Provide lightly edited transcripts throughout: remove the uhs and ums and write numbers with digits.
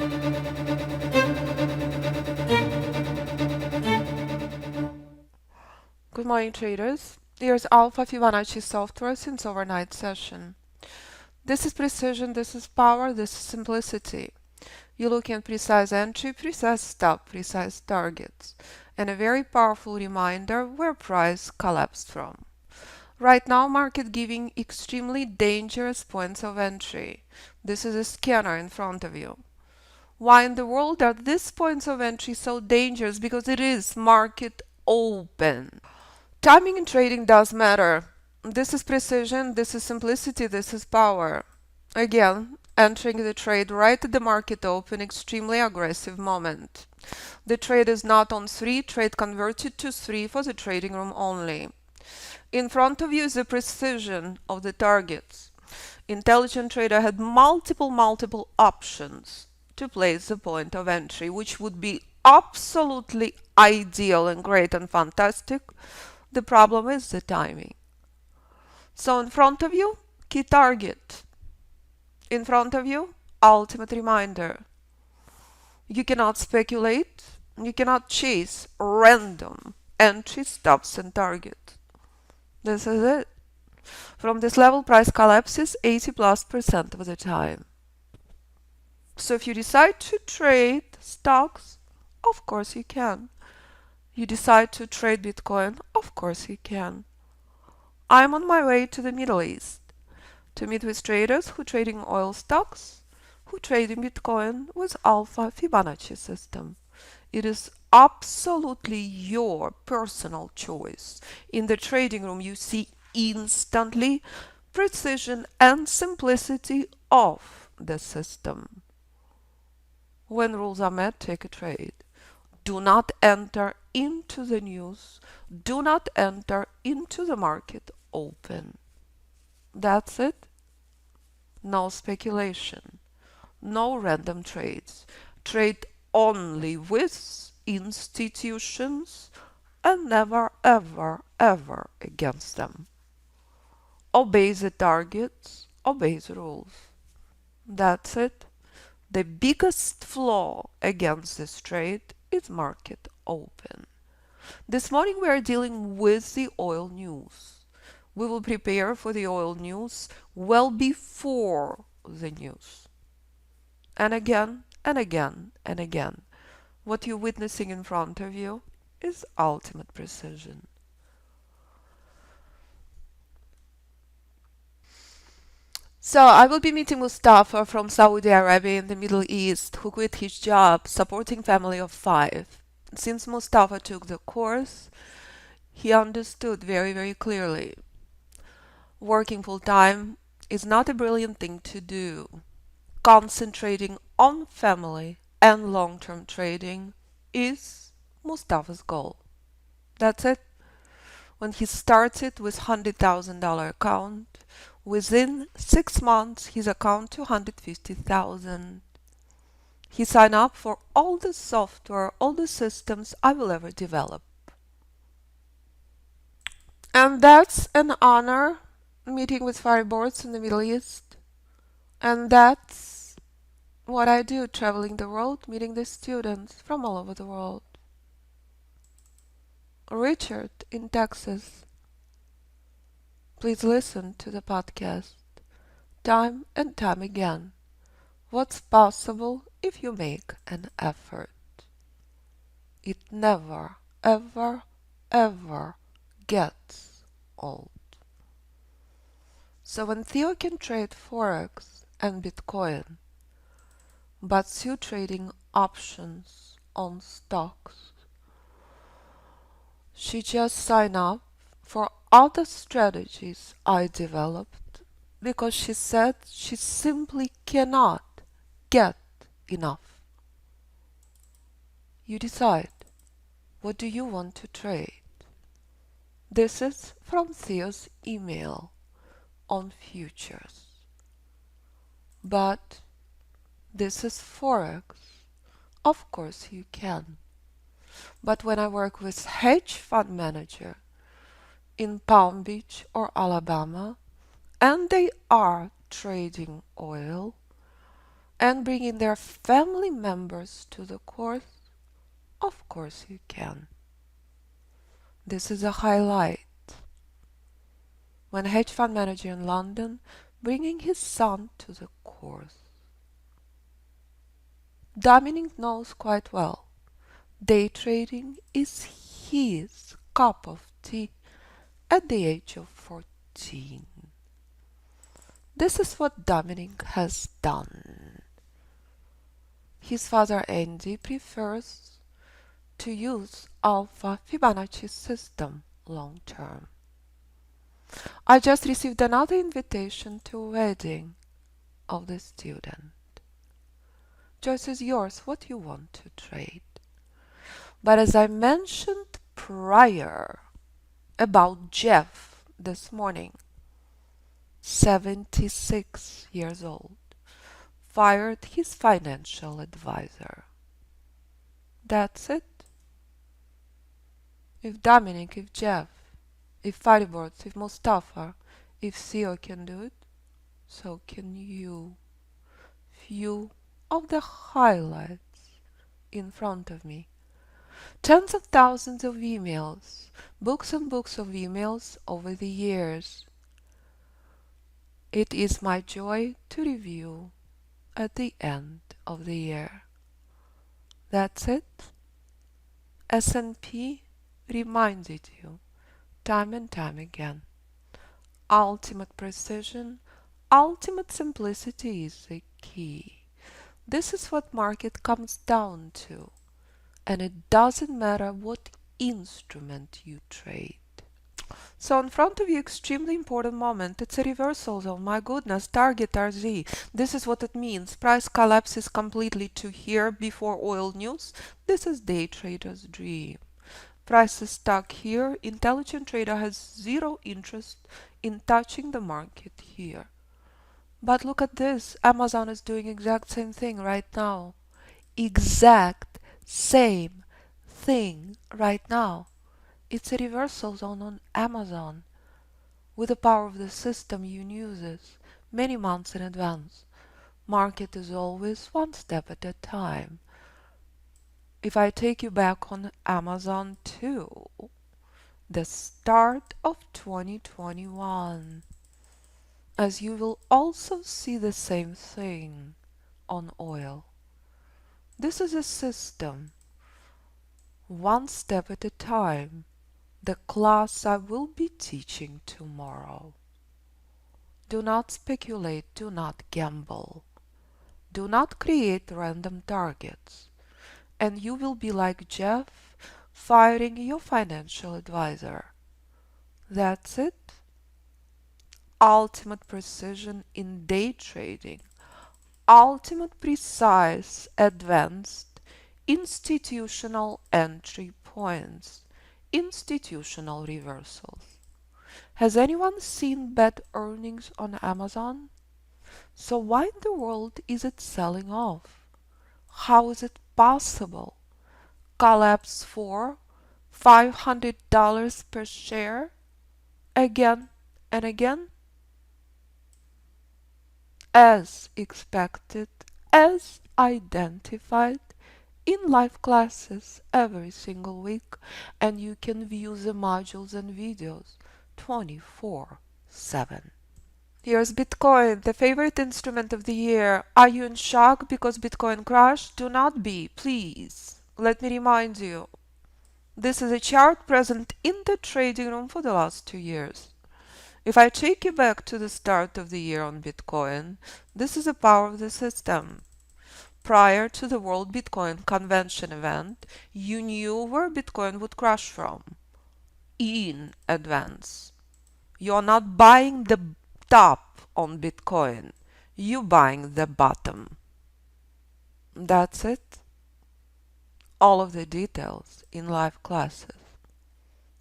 Good morning, traders. Here's Alpha Fibonacci software since overnight session. This is precision, this is power, this is simplicity. You're looking at precise entry, precise stop, precise targets, and a very powerful reminder where price collapsed from. Right now, market giving extremely dangerous points of entry. This is a scanner in front of you. Why in the world are these points of entry so dangerous? Because it is market open. Timing in trading does matter. This is precision, this is simplicity, this is power. Again, entering the trade right at the market open, extremely aggressive moment. The trade is not on 3, trade converted to 3 for the trading room only. In front of you is the precision of the targets. Intelligent trader had multiple options to place the point of entry, which would be absolutely ideal and great and fantastic. The problem is the timing. So in front of you, key target. In front of you, ultimate reminder. You cannot speculate, you cannot chase random entry stops and target. This is it. From this level, price collapses 80+% of the time. So if you decide to trade stocks, of course you can. You decide to trade Bitcoin, of course you can. I'm on my way to the Middle East to meet with traders who trade in oil stocks, who trade in Bitcoin with Alpha Fibonacci System. It is absolutely your personal choice. In the trading room, you see instantly precision and simplicity of the system. When rules are met, take a trade. Do not enter into the news. Do not enter into the market open. That's it. No speculation. No random trades. Trade only with institutions and never ever against them. Obey the targets, obey the rules. That's it. The biggest flaw against this trade is market open. This morning we are dealing with the oil news. We will prepare for the oil news well before the news. And again, and again, and again, what you're witnessing in front of you is ultimate precision. So I will be meeting Mustafa from Saudi Arabia in the Middle East, who quit his job supporting family of 5. Since Mustafa took the course, he understood very clearly. Working full-time is not a brilliant thing to do. Concentrating on family and long-term trading is Mustafa's goal. That's it. When he started with $100,000 account, within 6 months his account to 150,000. He signed up for all the software, all the systems I will ever develop. And that's an honor, meeting with fireboards in the Middle East. And that's what I do, traveling the world, meeting the students from all over the world. Richard in Texas. Please listen to the podcast time and time again. What's possible if you make an effort? It never, ever gets old. So when Theo can trade Forex and Bitcoin, but still trading options on stocks, she just signed up for other strategies I developed because she said she simply cannot get enough. You decide, what do you want to trade? This is from Theo's email on futures. But this is Forex. Of course you can. But when I work with hedge fund manager in Palm Beach or Alabama, and they are trading oil, and bringing their family members to the course? Of course you can. This is a highlight. When a hedge fund manager in London bringing his son to the course. Dominic knows quite well. Day trading is his cup of tea at the age of 14. This is what Dominic has done. His father Andy prefers to use Alpha Fibonacci System long term. I just received another invitation to a wedding of the student. Choice is yours, what you want to trade. But as I mentioned prior about Jeff this morning, 76 years old, fired his financial advisor. That's it. If Dominic, if Jeff, if Fireboards, if Mustafa, if Theo can do it, so can you. Few of the highlights in front of me. Tens of thousands of emails, books and books of emails over the years. It is my joy to review at the end of the year. That's it. S&P reminded you time and time again. Ultimate precision, ultimate simplicity is the key. This is what market comes down to. And it doesn't matter what instrument you trade. So in front of you, extremely important moment. It's a reversal zone. My goodness, target RZ. This is what it means. Price collapses completely to here before oil news. This is day trader's dream. Price is stuck here. Intelligent trader has zero interest in touching the market here. But look at this. Amazon is doing exact same thing right now. Exact same thing right now. It's a reversal zone on Amazon. With the power of the system, you knew this many months in advance. Market is always one step at a time. If I take you back on Amazon to the start of 2021, as you will also see the same thing on oil. This is a system, one step at a time, the class I will be teaching tomorrow. Do not speculate, do not gamble, do not create random targets, and you will be like Jeff, firing your financial advisor. That's it. Ultimate precision in day trading, ultimate precise, advanced, institutional entry points, institutional reversals. Has anyone seen bad earnings on Amazon? So why in the world is it selling off? How is it possible? Collapse for $500 per share? Again and again? As expected, as identified in live classes every single week, and you can view the modules and videos 24/7. Here's Bitcoin, the favorite instrument of the year. Are you in shock because Bitcoin crashed? Do not be, please. Let me remind you. This is a chart present in the trading room for the last 2 years. If I take you back to the start of the year on Bitcoin, this is the power of the system. Prior to the World Bitcoin Convention event, you knew where Bitcoin would crash from in advance. You're not buying the top on Bitcoin, you're buying the bottom. That's it. All of the details in live classes.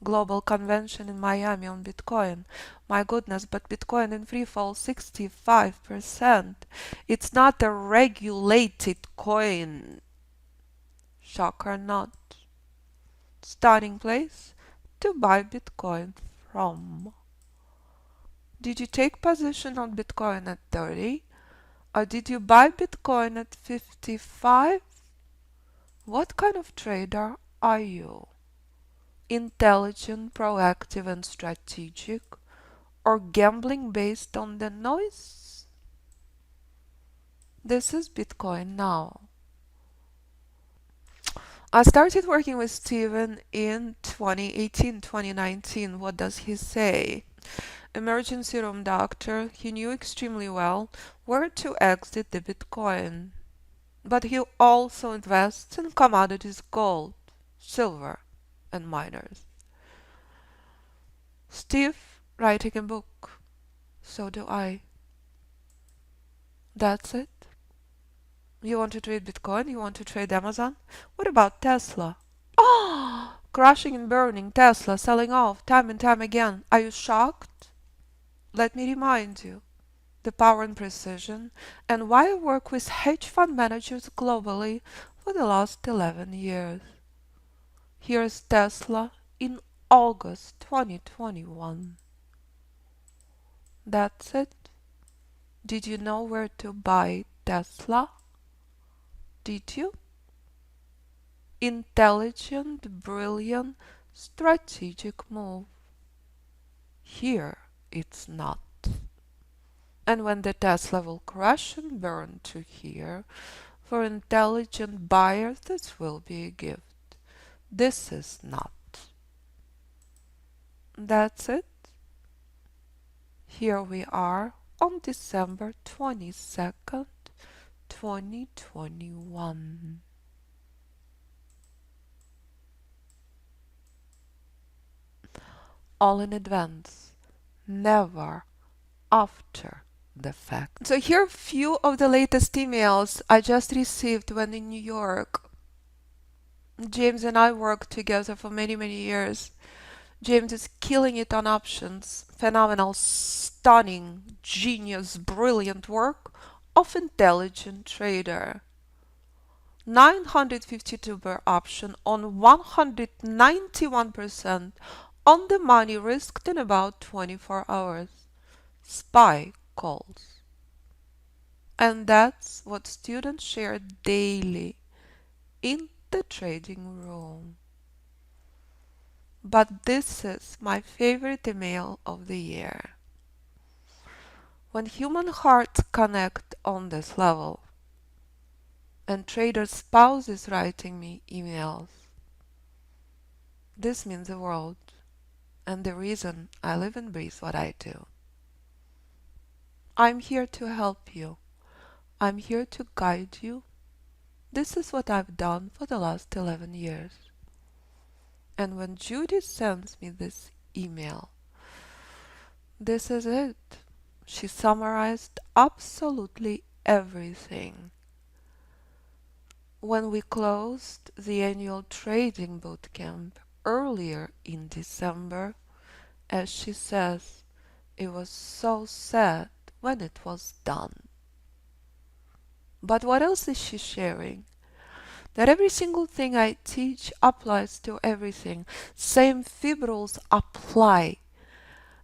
Global convention in Miami on Bitcoin. My goodness, but Bitcoin in free fall 65%. It's not a regulated coin. Shock or not. Starting place to buy Bitcoin from. Did you take position on Bitcoin at 30? Or did you buy Bitcoin at 55? What kind of trader are you? Intelligent, proactive, and strategic? Or gambling based on the noise? This is Bitcoin now. I started working with Steven in 2018, 2019. What does he say? Emergency room doctor. He knew extremely well where to exit the Bitcoin. But he also invests in commodities, gold, silver, and miners. Steve writing a book. So do I. That's it. You want to trade Bitcoin? You want to trade Amazon? What about Tesla? Oh, crashing and burning, Tesla selling off time and time again. Are you shocked? Let me remind you the power and precision and why I work with hedge fund managers globally for the last 11 years. Here's Tesla in August 2021. That's it. Did you know where to buy Tesla? Did you? Intelligent, brilliant, strategic move. Here it's not. And when the Tesla will crash and burn to here, for intelligent buyers this will be a gift. This is not. That's it. Here we are on December 22nd, 2021. All in advance, never after the fact. So here are few of the latest emails I just received when in New York. James and I worked together for many, many years. James is killing it on options. Phenomenal, stunning, genius, brilliant work of intelligent trader. 952 per option on 191% on the money risked in about 24 hours. SPY calls. And that's what students share daily in the trading room. But this is my favorite email of the year. When human hearts connect on this level, and trader spouse is writing me emails, this means the world, and the reason I live and breathe what I do. I'm here to help you. I'm here to guide you. This is what I've done for the last 11 years. And when Judy sends me this email, this is it. She summarized absolutely everything. When we closed the annual trading bootcamp earlier in December, as she says, it was so sad when it was done. But what else is she sharing? That every single thing I teach applies to everything. Same fib rules apply.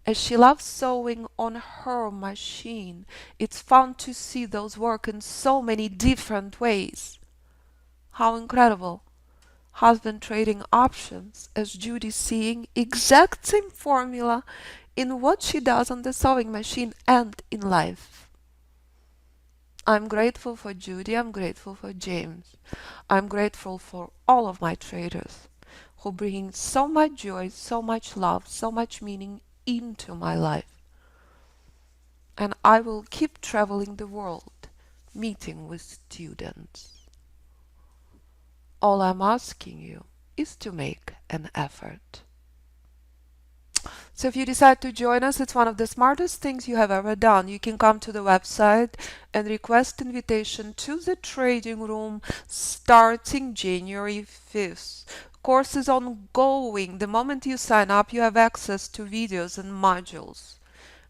As she loves sewing on her machine, it's fun to see those work in so many different ways. How incredible. Husband trading options as Judy seeing exact same formula in what she does on the sewing machine and in life. I'm grateful for Judy, I'm grateful for James. I'm grateful for all of my traders who bring so much joy, so much love, so much meaning into my life. And I will keep traveling the world, meeting with students. All I'm asking you is to make an effort. So if you decide to join us, it's one of the smartest things you have ever done. You can come to the website and request invitation to the trading room starting January 5th. Course is ongoing. The moment you sign up, you have access to videos and modules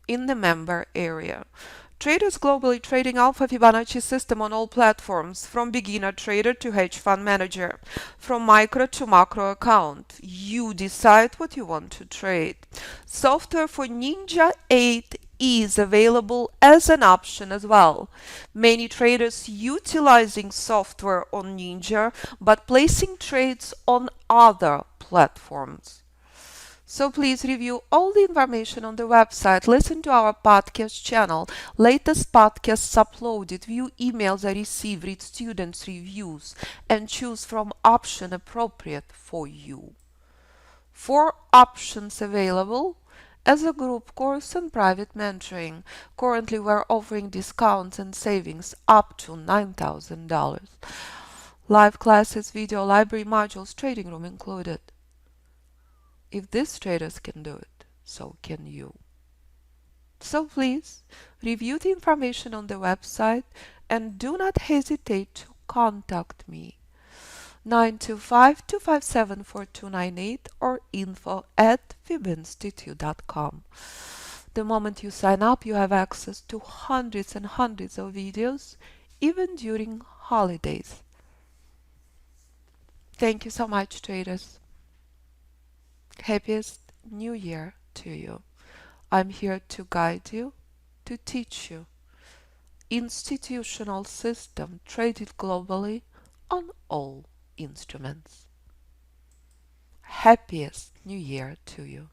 in the member area. Traders globally trading Alpha Fibonacci system on all platforms, from beginner trader to hedge fund manager, from micro to macro account. You decide what you want to trade. Software for Ninja 8 is available as an option as well. Many traders utilizing software on Ninja but placing trades on other platforms. So please review all the information on the website, listen to our podcast channel, latest podcasts uploaded, view emails I receive, read students' reviews, and choose from option appropriate for you. 4 options available as a group course and private mentoring. Currently we're offering discounts and savings up to $9,000. Live classes, video library modules, trading room included. If these traders can do it, so can you. So please review the information on the website and do not hesitate to contact me. 925-257-4298 or info@fibinstitute.com. The moment you sign up, you have access to hundreds and hundreds of videos, even during holidays. Thank you so much, traders. Happiest New Year to you. I'm here to guide you, to teach you. Institutional system traded globally on all instruments. Happiest New Year to you.